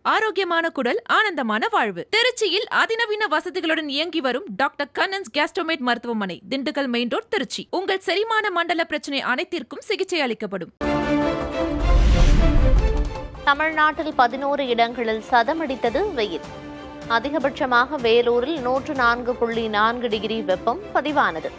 ஆரோக்கியமான குடல், ஆனந்தமான வாழ்வு. திருச்சியில் அதிநவீன வசதிகளுடன் இயங்கி வரும் டாக்டர் கண்ணன்ஸ் கேஸ்ட்ரோமேட் மருத்துவமனை, திண்டுக்கல் மெயின் ரோட், திருச்சி. உங்கள் செரிமான மண்டல பிரச்சனை அனைத்திற்கும் சிகிச்சை அளிக்கப்படும். தமிழ்நாட்டில் 11 இடங்களில் சதமடித்தது வெயில். அதிகபட்சமாக வேலூரில் 104.4 டிகிரி வெப்பம் பதிவானது.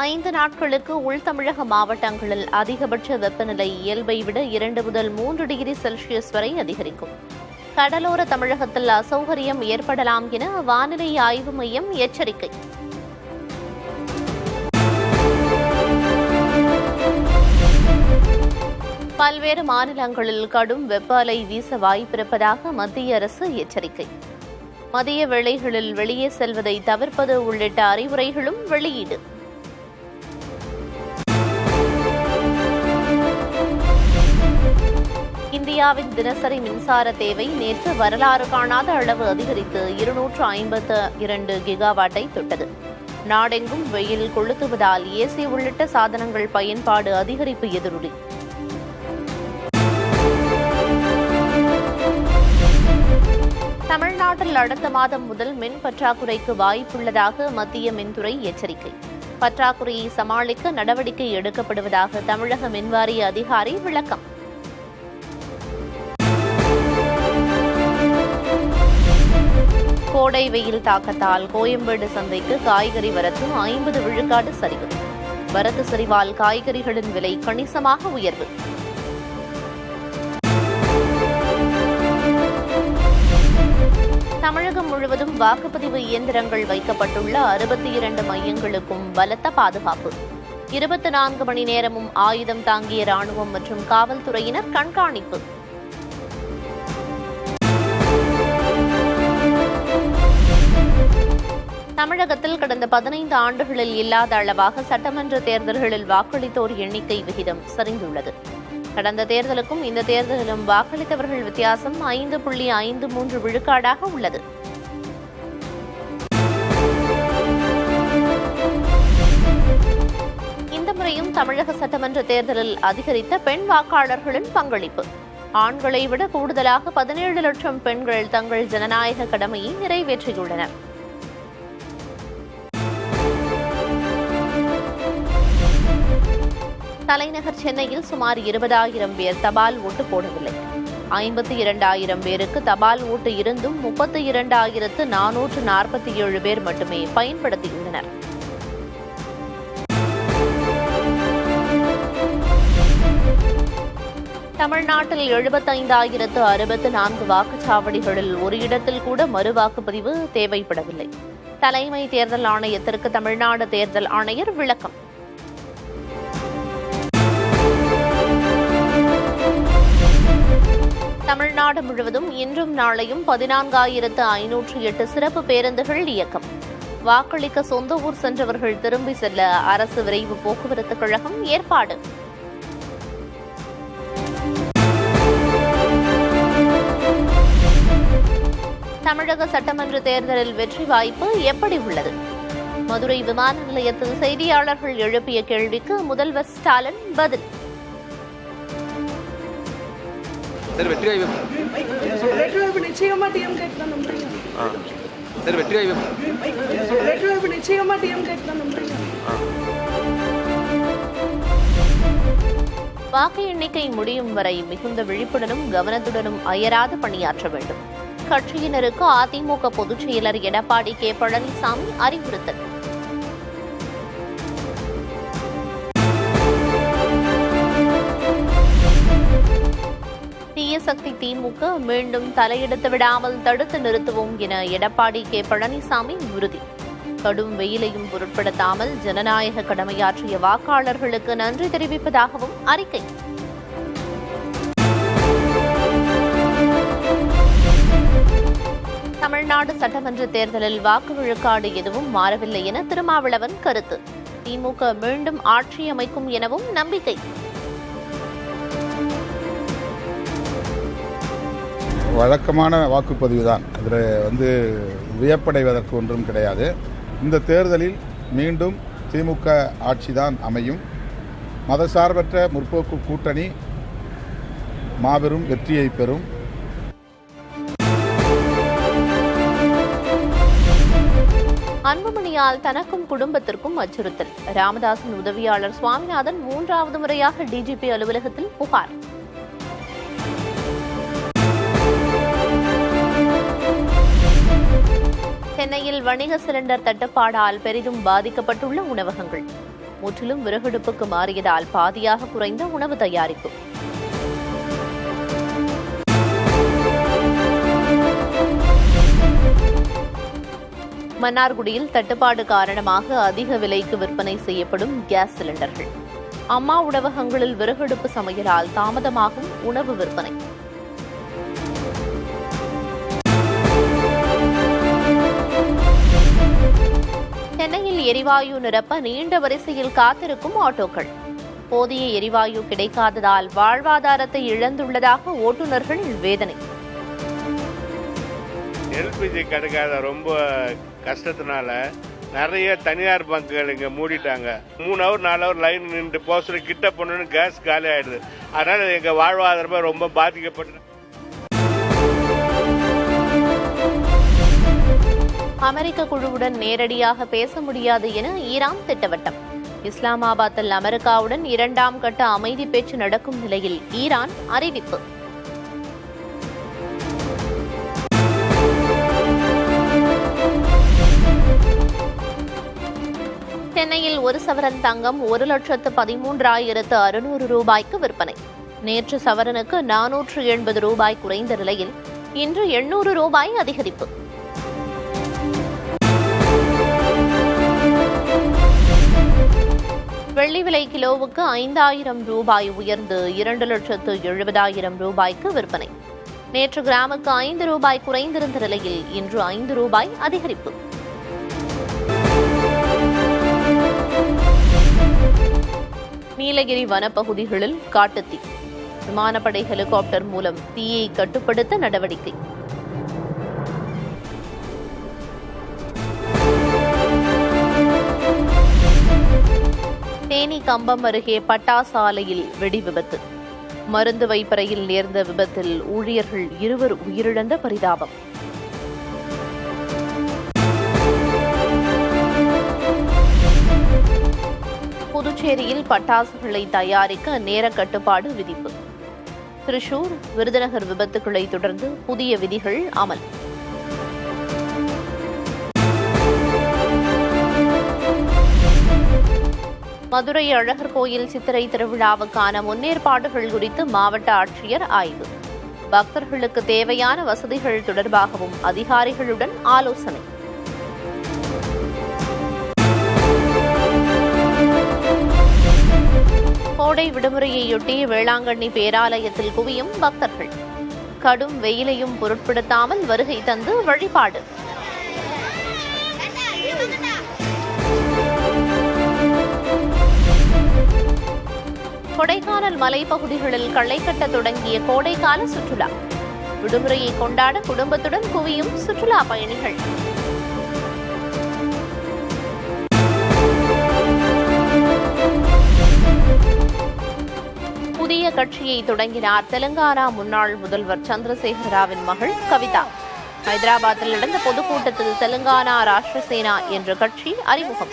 ஐந்து நாட்களுக்கு உள் தமிழக மாவட்டங்களில் அதிகபட்ச வெப்பநிலை இயல்பை விட 2 முதல் 3 டிகிரி செல்சியஸ் வரை அதிகரிக்கும். கடலோர தமிழகத்தில் அசௌகரியம் ஏற்படலாம் என வானிலை ஆய்வு மையம் எச்சரிக்கை. பல்வேறு மாநிலங்களில் கடும் வெப்ப அலை வீச வாய்ப்பிருப்பதாக மத்திய அரசு எச்சரிக்கை. மதிய வேளைகளில் வெளியே செல்வதை தவிர்ப்பது உள்ளிட்ட அறிவுரைகளும் வெளியீடு. இந்தியாவின் தினசரி மின்சார தேவை நேற்று வரலாறு காணாத அளவு அதிகரித்து 252 கிகாவாட்டை தொட்டது. நாடெங்கும் வெயில் கொளுத்துவதால் ஏசி உள்ளிட்ட சாதனங்கள் பயன்பாடு அதிகரிப்பு எதிரொலி. தமிழ்நாட்டில் அடுத்த மாதம் முதல் மின் பற்றாக்குறைக்கு வாய்ப்புள்ளதாக மத்திய மின்துறை எச்சரிக்கை. பற்றாக்குறையை சமாளிக்க நடவடிக்கை எடுக்கப்படுவதாக தமிழக மின்வாரிய அதிகாரி விளக்கம். கோடை வெயில் தாக்கத்தால் கோயம்பேடு சந்தைக்கு காய்கறி வரத்து 50 விழுக்காடு சரிவு. வரத்து சரிவால் காய்கறிகளின் விலை கணிசமாக உயர்வு. தமிழகம் முழுவதும் வாக்குப்பதிவு இயந்திரங்கள் வைக்கப்பட்டுள்ள 62 மையங்களுக்கும் பலத்த பாதுகாப்பு. 24 மணி நேரமும் ஆயுதம் தாங்கிய ராணுவம் மற்றும் காவல்துறையினர் கண்காணிப்பு. தமிழகத்தில் கடந்த 15 ஆண்டுகளில் இல்லாத அளவாக சட்டமன்ற தேர்தல்களில் வாக்களித்தோர் எண்ணிக்கை விகிதம் சரிந்துள்ளது. கடந்த தேர்தலுக்கும் இந்த தேர்தலிலும் வாக்களித்தவர்கள் வித்தியாசம் 5.53 விழுக்காடாக உள்ளது. இந்த முறையும் தமிழக சட்டமன்ற தேர்தலில் அதிகரித்த பெண் வாக்காளர்களின் பங்களிப்பு. ஆண்களை விட கூடுதலாக 17 லட்சம் பெண்கள் தங்கள் ஜனநாயக கடமையை நிறைவேற்றியுள்ளனர். தலைநகர் சென்னையில் சுமார் 20,000 பேர் தபால் ஓட்டு போடவில்லை. 52,000 பேருக்கு தபால் ஓட்டு இருந்தும் 32,447 பேர் மட்டுமே பயன்படுத்தியுள்ளனர். தமிழ்நாட்டில் 75,064 வாக்குச்சாவடிகளில் ஒரு இடத்தில் கூட மறுவாக்குப்பதிவு தேவைப்படவில்லை. தலைமை தேர்தல் ஆணையத்திற்கு தமிழ்நாடு தேர்தல் ஆணையர் விளக்கம். தமிழ்நாடு முழுவதும் இன்றும் நாளையும் 14,508 சிறப்பு பேருந்துகள் இயக்கம். வாக்களிக்க சொந்த ஊர் சென்றவர்கள் திரும்பி செல்ல அரசு விரைவு போக்குவரத்து கழகம் ஏற்பாடு. தமிழக சட்டமன்ற தேர்தலில் வெற்றி வாய்ப்பு எப்படி உள்ளது? மதுரை விமான நிலையத்தில் செய்தியாளர்கள் எழுப்பிய கேள்விக்கு முதல்வர் ஸ்டாலின் பதில். வாக்கு எண்ணிக்கை முடியும் வரை மிகுந்த விழிப்புடனும் கவனத்துடனும் அயராது பணியாற்ற வேண்டும். கட்சியினருக்கு அதிமுக பொதுச் செயலர் எடப்பாடி கே. பழனிசாமி அறிவுறுத்தல். தீயசக்தி திமுக மீண்டும் தலையெடுத்து விடாமல் தடுத்து நிறுத்துவோம் என எடப்பாடி கே. பழனிசாமி உறுதி. கடும் வெயிலையும் பொருட்படுத்தாமல் ஜனநாயக கடமையாற்றிய வாக்காளர்களுக்கு நன்றி தெரிவிப்பதாகவும் அறிக்கை. தமிழ்நாடு சட்டமன்ற தேர்தலில் வாக்கு விழுக்காடு எதுவும் மாறவில்லை என திருமாவளவன் கருத்து. திமுக மீண்டும் ஆட்சி அமைக்கும் எனவும் நம்பிக்கை. வழக்கமான வாக்குப்பதிவு தான். அதில் வியப்படைவதற்கு ஒன்றும் கிடையாது. இந்த தேர்தலில் மீண்டும் திமுக ஆட்சிதான் அமையும். மதசார்பற்ற முற்போக்கு கூட்டணி மாபெரும் வெற்றியை பெறும். அன்புமணியால் தனக்கும் குடும்பத்திற்கும் அச்சுறுத்தல். ராமதாசின் உதவியாளர் சுவாமிநாதன் 3வது முறையாக டிஜிபி அலுவலகத்தில் புகார். சென்னையில் வணிக சிலிண்டர் தட்டுப்பாடால் பெரிதும் பாதிக்கப்பட்டுள்ள உணவகங்கள். முற்றிலும் விறகடுப்புக்கு மாறியதால் பாதியாக குறைந்த உணவு தயாரிப்பு. மன்னார்குடியில் தட்டுப்பாடு காரணமாக அதிக விலைக்கு விற்பனை செய்யப்படும் கேஸ் சிலிண்டர்கள். அம்மா உணவகங்களில் விறகடுப்பு சமையலால் தாமதமாகும் உணவு விற்பனை. சென்னையில் எரிவாயு நிரப்ப நீண்ட வரிசையில் காத்திருக்கும் ஆட்டோக்கள். போதிய எரிவாயு கிடைக்காததால் வாழ்வாதாரத்தை இழந்துள்ளதாக ஓட்டுநர்கள் வேதனை. எல்பிஜி கிடைக்காத ரொம்ப கஷ்டத்தினால நிறைய தனியார் பங்குகள் இங்கே மூடிட்டாங்க. 3 ஹவர் 4 ஹவர் லைன் நின்று போஸ்டர் கிட்ட போனோன்னு கேஸ் காலி ஆயிடுது. அதனால எங்கள் வாழ்வாதாரமே ரொம்ப பாதிக்கப்பட்டு. அமெரிக்க குழுவுடன் நேரடியாக பேச முடியாது என ஈரான் திட்டவட்டம். இஸ்லாமாபாத்தில் அமெரிக்காவுடன் 2ஆம் கட்ட அமைதி பேச்சு நடக்கும் நிலையில் ஈரான் அறிவிப்பு. சென்னையில் 1 சவரன் தங்கம் 1,13,600 ரூபாய்க்கு விற்பனை. நேற்று சவரனுக்கு 480 ரூபாய் குறைந்த நிலையில் இன்று 800 ரூபாய் அதிகரிப்பு. வெள்ளி விலை கிலோவுக்கு 5,000 ரூபாய் உயர்ந்து 2,70,000 ரூபாய்க்கு விற்பனை. நேற்று கிராமுக்கு 5 ரூபாய் குறைந்திருந்த நிலையில் இன்று 5 ரூபாய் அதிகரிப்பு. நீலகிரி வனப்பகுதிகளில் காட்டுத்தீ. விமானப்படை ஹெலிகாப்டர் மூலம் தீயை கட்டுப்படுத்த நடவடிக்கை. தேனி கம்பம் அருகே பட்டாசு ஆலையில் வெடி விபத்து. மருந்து வைப்பறையில் நேர்ந்த விபத்தில் ஊழியர்கள் 2 உயிரிழந்த பரிதாபம். புதுச்சேரியில் பட்டாசுகளை தயாரிக்க நேர கட்டுப்பாடு விதிப்பு. திருச்சூர், விருதுநகர் விபத்துகளை தொடர்ந்து புதிய விதிகள் அமல். மதுரை அழகர் கோயில் சித்திரை திருவிழாவுக்கான முன்னேற்பாடுகள் குறித்து மாவட்ட ஆட்சியர் ஆய்வு. பக்தர்களுக்கு தேவையான வசதிகள் தொடர்பாகவும் அதிகாரிகளுடன் ஆலோசனை. கோடை விடுமுறையையொட்டி வேளாங்கண்ணி பேராலயத்தில் குவியும் பக்தர்கள். கடும் வெயிலையும் பொருட்படுத்தாமல் வருகை தந்து வழிபாடு. கொடைக்கானல் மலைப்பகுதிகளில் களை கட்ட தொடங்கிய கோடைக்கால சுற்றுலா. விடுமுறையை கொண்டாட குடும்பத்துடன் குவியும் சுற்றுலா பயணிகள். புதிய கட்சியை தொடங்கினார் தெலுங்கானா முன்னாள் முதல்வர் சந்திரசேகர ராவின் மகள் கவிதா. ஹைதராபாத்தில் நடந்த பொதுக்கூட்டத்தில் தெலுங்கானா ராஷ்டிர சேனா என்ற கட்சி அறிமுகம்.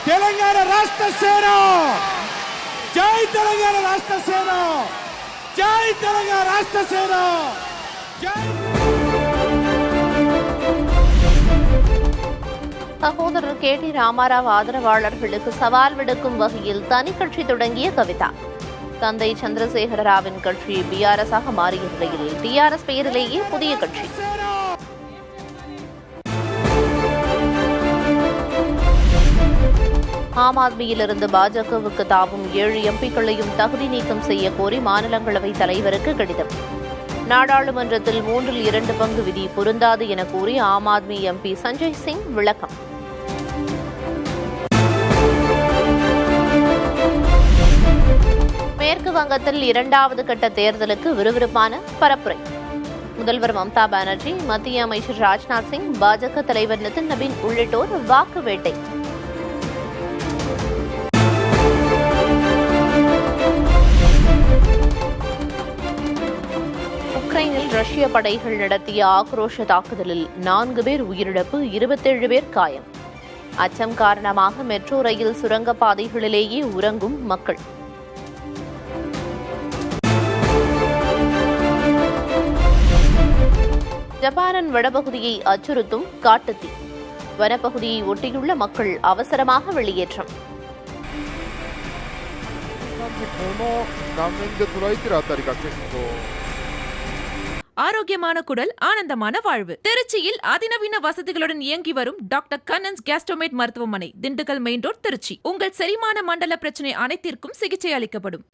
తెలంగాణ రాష్ట్ర సేన జై తెలంగాణ రాష్ట్ర సేన జై తెలంగాణ రాష్ట్ర సేన జై. சகோதரர் கே.டி. ராமாராவ் ஆதரவாளர்களுக்கு சவால் விடுக்கும் வகையில் தனி கட்சி தொடங்கிய கவிதா. தந்தை சந்திரசேகர ராவின் கட்சி BRS ஆக மாறிய நிலையில் TRS பெயரிலேயே புதிய கட்சி. ஆம் ஆத்மியிலிருந்து பாஜகவுக்கு தாவும் 7 MPக்களையும் தகுதி நீக்கம் செய்ய கோரி மாநிலங்களவை தலைவருக்கு கடிதம். நாடாளுமன்றத்தில் 2/3 பங்கு விதி பொருந்தாது என கூறி ஆம் ஆத்மி எம்பி சஞ்சய் சிங் விளக்கம். மேற்கு வங்கத்தில் 2வது கட்ட தேர்தலுக்கு விறுவிறுப்பான பரப்புரை. முதல்வர் மம்தா பானர்ஜி, மத்திய அமைச்சர் ராஜ்நாத் சிங், பாஜக தலைவர் நிதின் நபீன் உள்ளிட்டோர் வாக்கு வேட்டை. உக்ரைனில் ரஷ்ய படைகள் நடத்திய ஆக்ரோஷ தாக்குதலில் 4 பேர் உயிரிழப்பு, 27 பேர் காயம். அச்சம் காரணமாக மெட்ரோ ரயில் சுரங்கப்பாதைகளிலேயே உறங்கும் மக்கள். ஜப்பானின் வடபகுதியை அச்சுறுத்தும் காட்டுத்தீ. வனப்பகுதியை ஒட்டியுள்ள மக்கள் அவசரமாக வெளியேற்றம். ஆரோக்கியமான குடல், ஆனந்தமான வாழ்வு. திருச்சியில் அதிநவீன வசதிகளுடன் இயங்கி வரும் டாக்டர் கண்ணன்ஸ் கேஸ்ட்ரோமேட் மருத்துவமனை, திண்டுக்கல் மெயின் ரோட், திருச்சி. உங்கள் செரிமான மண்டல பிரச்சனை அனைத்திற்கும் சிகிச்சை அளிக்கப்படும்.